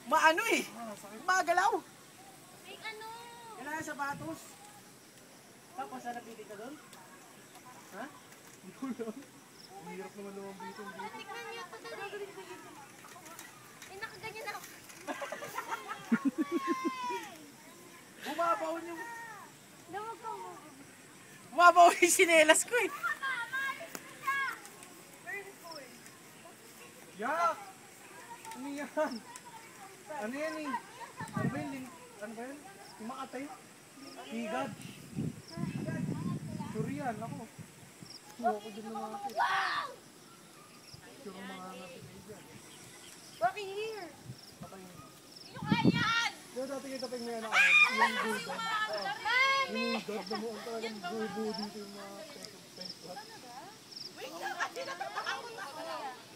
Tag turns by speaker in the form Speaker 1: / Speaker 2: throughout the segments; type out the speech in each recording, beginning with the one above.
Speaker 1: Maano eh. Magalaw.
Speaker 2: May ano?
Speaker 1: Kailangan sapatos. Tapos na napili ka doon? Ha?
Speaker 3: Hirap naman naman dito.
Speaker 2: Tignan niyo ito dali. Eh, nakaganyan ako.
Speaker 1: Bumabaw yung...
Speaker 2: Dawag ka mo.
Speaker 1: Bumabaw yung sinelas ko eh. Yak! Ano yan? Ano yan eh? Ano ba yun? Ano ba yun? Yung makatay? Higad. Sure yan, ako. Kuha ko din ng mga kapit. Sure ang mga kapit kayo dyan.
Speaker 2: Bakit here?
Speaker 1: Patayin mo.
Speaker 2: Yung ayan!
Speaker 1: Diba dati kita pag may anak ako, yung bulldog. Yung dog na mo, ang talagang bubo dito yung mga pet.
Speaker 2: Wait lang! Kasi natatakot ako!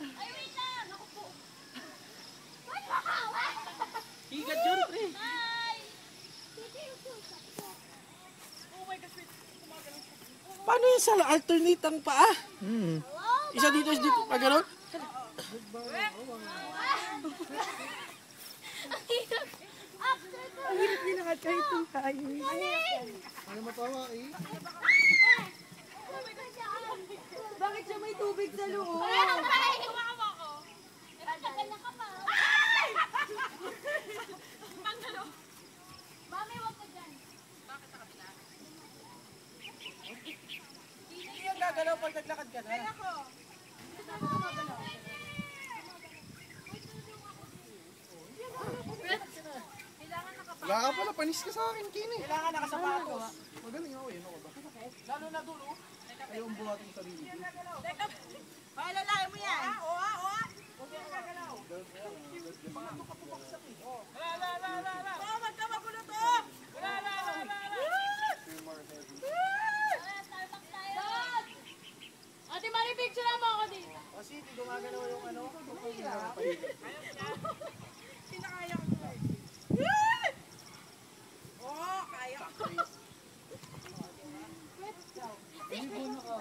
Speaker 2: Ay, wait lang! Ako po!
Speaker 1: Higad yun, pre.
Speaker 2: Hi! Oh my gosh, wait.
Speaker 1: Paano yung sa alternate ang paa? Isa dito, isa dito. Pag gano'n?
Speaker 2: Ang hirap nilakad kahit yung tayo.
Speaker 1: Ano matawa eh?
Speaker 2: Bakit siya may tubig sa loob? Wala ka pa! Hiwakan mo ako! Nagkaganda ka pa! Ay! Pangalo! Mami, huwag ka dyan! Bakit sa kabila?
Speaker 1: Hindi yan gagalaw pag naglakad ka na.
Speaker 2: Kaya ako! Dito na ako magalaw. Kailangan nakapagod.
Speaker 3: Wala ka pala, panis ka sa akin, Kini.
Speaker 1: Kailangan nakasapatos.
Speaker 3: Magaling ako, yun ako ba?
Speaker 1: Lalo na dulo.
Speaker 3: Ayaw ang buhatin sa sarili ko.
Speaker 2: Teka! Palalayan mo yan! Oo!
Speaker 1: Huwag yan gagalaw. Pangatlo ka pumaksak eh.
Speaker 2: Oo, wag ka magulo to! Ate Mari, picture mo ako dito.
Speaker 1: Kasi hindi gumagalaw yung ano.
Speaker 2: Pinakaya ko to. Oo, kaya ko.
Speaker 1: Hindi mo na ka.